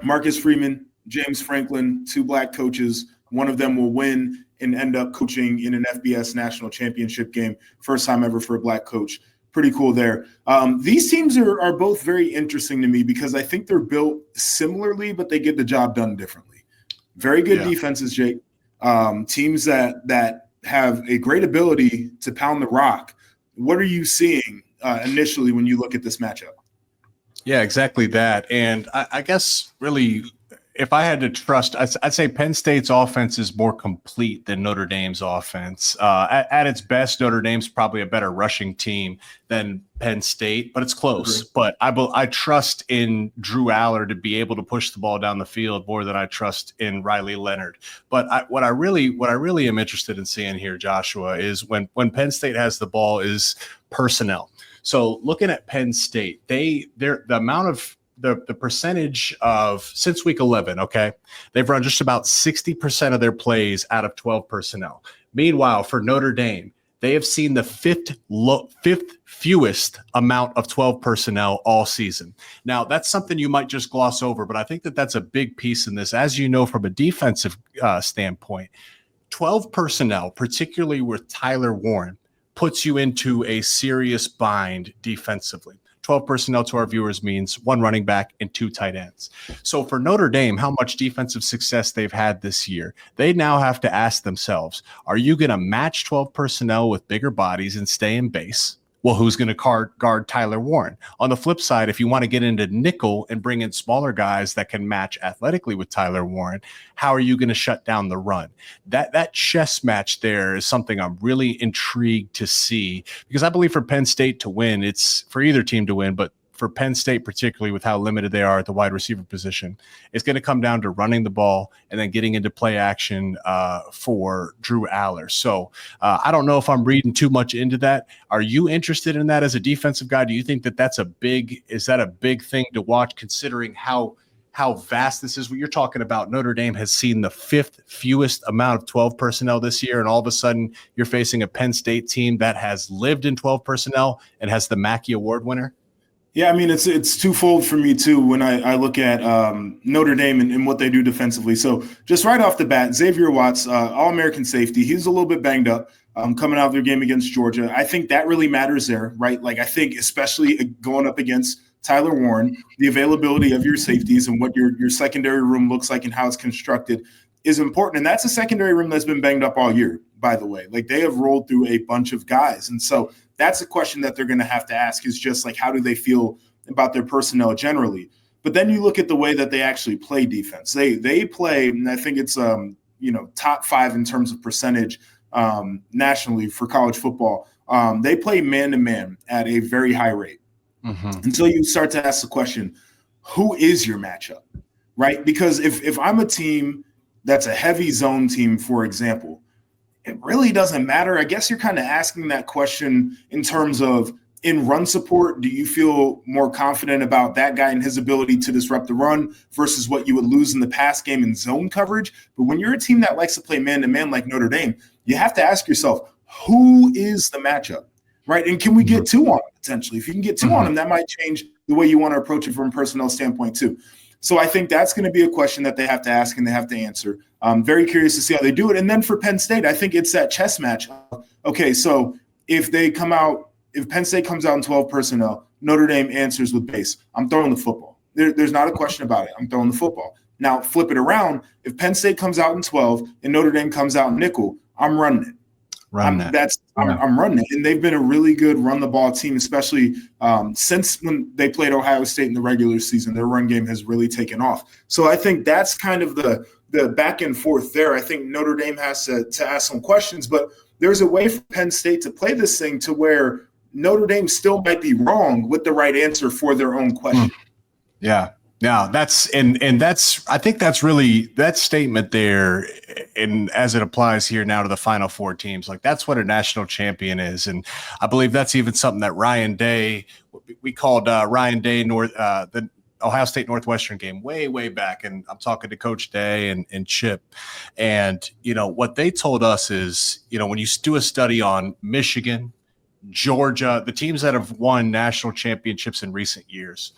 Marcus Freeman, James Franklin, two black coaches. One of them will win and end up coaching in an FBS national championship game. First time ever for a black coach. Pretty cool there. These teams are both very interesting to me because I think they're built similarly, but they get the job done differently. Very good defenses, Jake. Teams that have a great ability to pound the rock. What are you seeing initially when you look at this matchup? Yeah, exactly that. And I guess really, if I had to trust, I'd say Penn State's offense is more complete than Notre Dame's offense. At its best, Notre Dame's probably a better rushing team than Penn State, but it's close. But I trust in Drew Aller to be able to push the ball down the field more than I trust in Riley Leonard. But what I really am interested in seeing here, Joshua, is when Penn State has the ball is personnel. So looking at Penn State, the amount of the percentage of since week 11, okay, they've run just about 60% of their plays out of 12 personnel. Meanwhile, for Notre Dame, they have seen the fifth fewest amount of 12 personnel all season. Now, that's something you might just gloss over, but I think that that's a big piece in this. As you know, from a defensive standpoint, 12 personnel, particularly with Tyler Warren, puts you into a serious bind defensively. 12 personnel to our viewers means one running back and two tight ends. So for Notre Dame, how much defensive success they've had this year, they now have to ask themselves, are you going to match 12 personnel with bigger bodies and stay in base? Well, who's going to guard Tyler Warren? On the flip side, if you want to get into nickel and bring in smaller guys that can match athletically with Tyler Warren, how are you going to shut down the run? That chess match there is something I'm really intrigued to see, because I believe for Penn State to win, it's for either team to win, but for Penn State, particularly with how limited they are at the wide receiver position, it's going to come down to running the ball and then getting into play action for Drew Aller. So I don't know if I'm reading too much into that. Are you interested in that as a defensive guy? Do you think that that's a big thing to watch, considering how vast this is? What you're talking about, Notre Dame has seen the fifth fewest amount of 12 personnel this year, and all of a sudden you're facing a Penn State team that has lived in 12 personnel and has the Mackey Award winner. Yeah, I mean, it's twofold for me, too, when I look at Notre Dame and what they do defensively. So just right off the bat, Xavier Watts, All-American safety, he's a little bit banged up coming out of their game against Georgia. I think that really matters there, right? Like, I think especially going up against Tyler Warren, the availability of your safeties and what your secondary room looks like and how it's constructed is important. And that's a secondary room that's been banged up all year, by the way. Like, they have rolled through a bunch of guys. And so that's a question that they're going to have to ask, is just like, how do they feel about their personnel generally? But then you look at the way that they actually play defense. They play, and I think it's top 5 in terms of percentage nationally for college football. They play man-to-man at a very high rate. Until you start to ask the question, who is your matchup, right? Because if I'm a team that's a heavy zone team, for example, it really doesn't matter. I guess you're kind of asking that question in terms of, in run support, do you feel more confident about that guy and his ability to disrupt the run versus what you would lose in the pass game in zone coverage? But when you're a team that likes to play man-to-man like Notre Dame, you have to ask yourself, who is the matchup, right? And can we get two on them potentially? If you can get two on them, that might change the way you want to approach it from a personnel standpoint too. So I think that's going to be a question that they have to ask and they have to answer. I'm very curious to see how they do it. And then for Penn State, I think it's that chess match. Okay, so if Penn State comes out in 12 personnel, Notre Dame answers with base. I'm throwing the football. There's not a question about it. I'm throwing the football. Now flip it around. If Penn State comes out in 12 and Notre Dame comes out in nickel, I'm running it. I'm running it. And they've been a really good run the ball team, especially since when they played Ohio State in the regular season. Their run game has really taken off. So I think that's kind of the back and forth there. I think Notre Dame has to ask some questions, but there's a way for Penn State to play this thing to where Notre Dame still might be wrong with the right answer for their own question. Yeah. Yeah, I think that's really that statement there, and as it applies here now to the Final Four teams, like that's what a national champion is. And I believe that's even something that Ryan Day, we called Ryan Day the Ohio State Northwestern game way back. And I'm talking to Coach Day and Chip. And, what they told us is, when you do a study on Michigan, Georgia, the teams that have won national championships in recent years,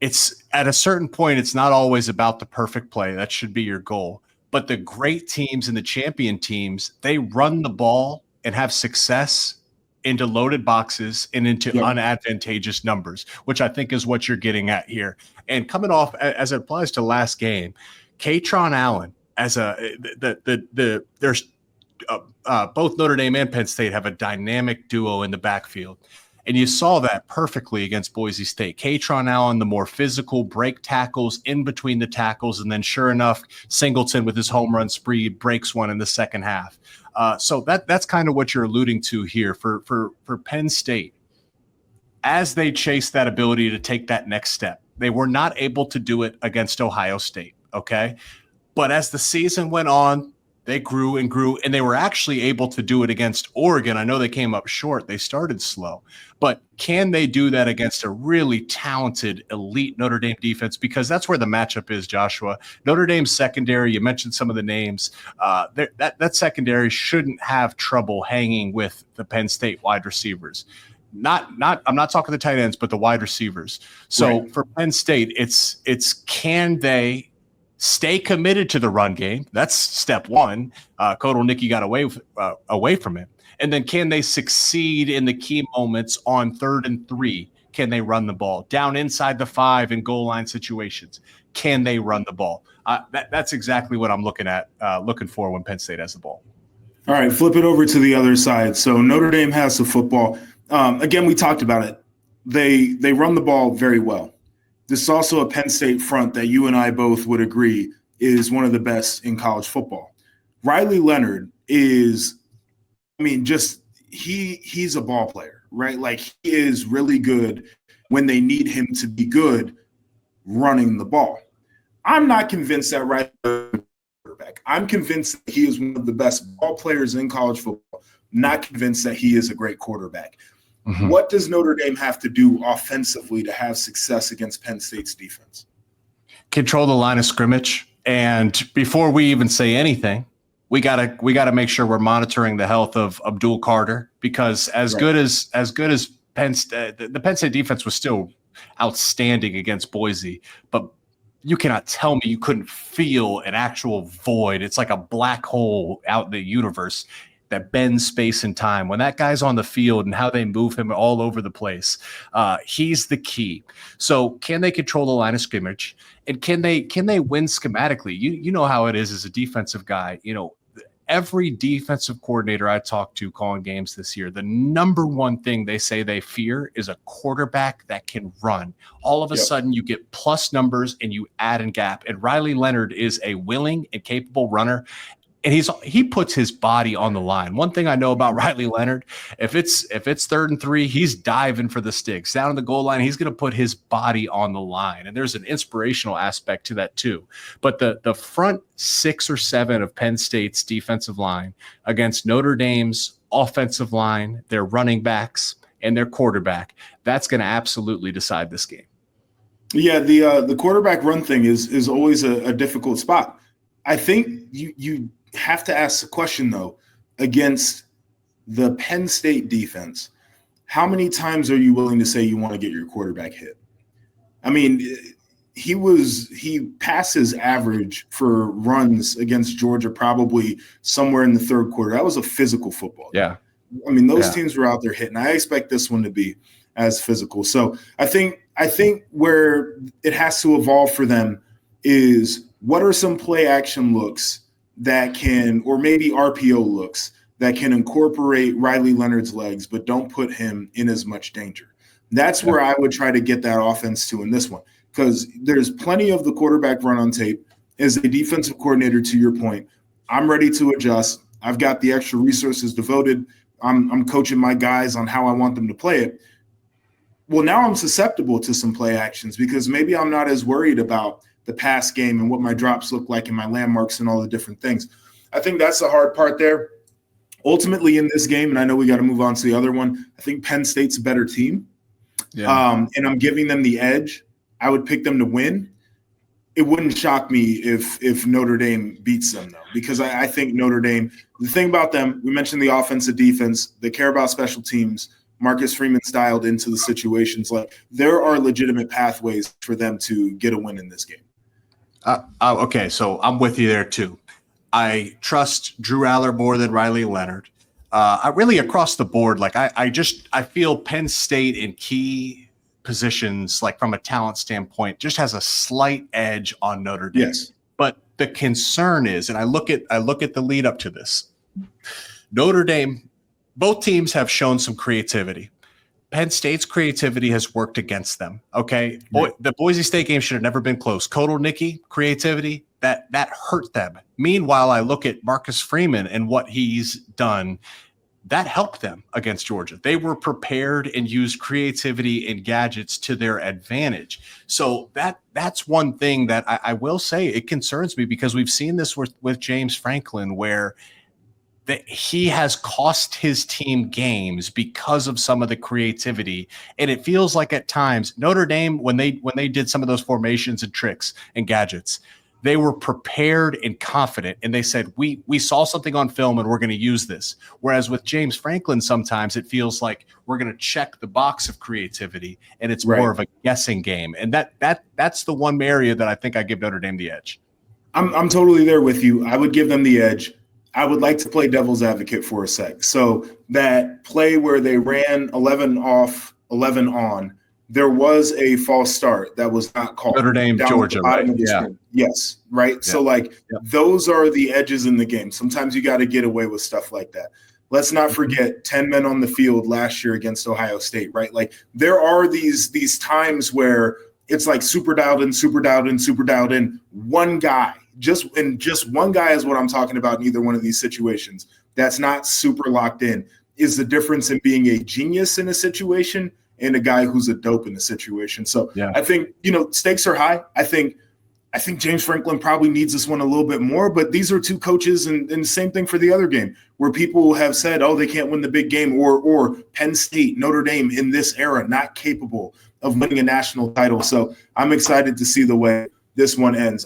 it's at a certain point, it's not always about the perfect play. That should be your goal. But the great teams and the champion teams, they run the ball and have success into loaded boxes and into unadvantageous numbers, which I think is what you're getting at here. And coming off as it applies to last game, Katron Allen as there's both Notre Dame and Penn State have a dynamic duo in the backfield. And you saw that perfectly against Boise State. Katron Allen, the more physical, break tackles in between the tackles, and then sure enough, Singleton with his home run spree breaks one in the second half. So that's kind of what you're alluding to here for Penn State. As they chase that ability to take that next step, they were not able to do it against Ohio State, okay? But as the season went on, they grew and grew, and they were actually able to do it against Oregon. I know they came up short. They started slow. But can they do that against a really talented, elite Notre Dame defense? Because that's where the matchup is, Joshua. Notre Dame's secondary, you mentioned some of the names. That secondary shouldn't have trouble hanging with the Penn State wide receivers. I'm not talking the tight ends, but the wide receivers. So for Penn State, it's can they stay committed to the run game? That's step one. Kotelnicki got away from it. And then can they succeed in the key moments on 3rd and 3? Can they run the ball down inside the 5 in goal line situations? Can they run the ball? That's exactly what I'm looking for when Penn State has the ball. All right, flip it over to the other side. So Notre Dame has the football. Again, we talked about it. They run the ball very well. This is also a Penn State front that you and I both would agree is one of the best in college football. Riley Leonard is, he's a ball player, right? Like, he is really good when they need him to be good running the ball. I'm not convinced that Riley Leonard is a quarterback. I'm convinced that he is one of the best ball players in college football. Not convinced that he is a great quarterback. Mm-hmm. What does Notre Dame have to do offensively to have success against Penn State's defense? Control the line of scrimmage. And before we even say anything, we gotta make sure we're monitoring the health of Abdul Carter, because as good as Penn State, the Penn State defense was still outstanding against Boise, but you cannot tell me you couldn't feel an actual void. It's like a black hole out in the universe that bends space and time. When that guy's on the field and how they move him all over the place, he's the key. So can they control the line of scrimmage? And can they win schematically? You know how it is as a defensive guy. Every defensive coordinator I talked to calling games this year, the number one thing they say they fear is a quarterback that can run. All of a sudden you get plus numbers and you add in gap. And Riley Leonard is a willing and capable runner. And he puts his body on the line. One thing I know about Riley Leonard, if it's 3rd and 3, he's diving for the sticks. Down on the goal line, he's going to put his body on the line. And there's an inspirational aspect to that too. But the front 6 or 7 of Penn State's defensive line against Notre Dame's offensive line, their running backs, and their quarterback, that's going to absolutely decide this game. Yeah, the quarterback run thing is always a difficult spot. I think you have to ask the question, though, against the Penn State defense, how many times are you willing to say you want to get your quarterback hit? I mean, he passes average for runs against Georgia probably somewhere in the 3rd quarter. That was a physical football game. Yeah. I mean, those teams were out there hitting. I expect this one to be as physical. So I think where it has to evolve for them is, what are some play action looks that can, or maybe RPO looks that can incorporate Riley Leonard's legs but don't put him in as much danger? That's where I would try to get that offense to in this one, because there's plenty of the quarterback run on tape. As a defensive coordinator, to your point, I'm ready to adjust. I've got the extra resources devoted. I'm coaching my guys on how I want them to play it. Well, now I'm susceptible to some play actions because maybe I'm not as worried about the pass game and what my drops look like and my landmarks and all the different things. I think that's the hard part there. Ultimately in this game, and I know we got to move on to the other one, I think Penn State's a better team. Yeah. And I'm giving them the edge. I would pick them to win. It wouldn't shock me if Notre Dame beats them, though, because I think Notre Dame, the thing about them, we mentioned the offense, the defense, they care about special teams. Marcus Freeman's dialed into the situations. Like, there are legitimate pathways for them to get a win in this game. Okay, so I'm with you there too. I trust Drew Aller more than Riley Leonard. I really across the board, like I feel Penn State in key positions, like from a talent standpoint, just has a slight edge on Notre Dame. Yes. But the concern is, and I look at the lead up to this, Notre Dame, both teams have shown some creativity. Penn State's creativity has worked against them. Okay. Right. The Boise State game should have never been close. Kotal Nicky, creativity, that hurt them. Meanwhile, I look at Marcus Freeman and what he's done. That helped them against Georgia. They were prepared and used creativity and gadgets to their advantage. So that's one thing that I will say it concerns me, because we've seen this with James Franklin, where that he has cost his team games because of some of the creativity. And it feels like at times Notre Dame, when they did some of those formations and tricks and gadgets, they were prepared and confident, and they said, we saw something on film and we're going to use this. Whereas with James Franklin, sometimes it feels like we're going to check the box of creativity, and it's more of a guessing game. And that's the one area that I think I give Notre Dame the edge. I'm totally there with you. I would give them the edge. I would like to play devil's advocate for a sec. So that play where they ran 11 off, 11 on, there was a false start that was not called. Notre Dame, Georgia, right? Yeah. Yes, right? Yeah. So, those are the edges in the game. Sometimes you got to get away with stuff like that. Let's not forget 10 men on the field last year against Ohio State, right? Like, there are these times where it's like super dialed in, super dialed in, super dialed in. One guy. Just one guy is what I'm talking about in either one of these situations. That's not super locked in. Is the difference in being a genius in a situation and a guy who's a dope in a situation. So I think, stakes are high. I think James Franklin probably needs this one a little bit more, but these are two coaches, and the same thing for the other game, where people have said, oh, they can't win the big game, or Penn State, Notre Dame in this era, not capable of winning a national title. So I'm excited to see the way this one ends.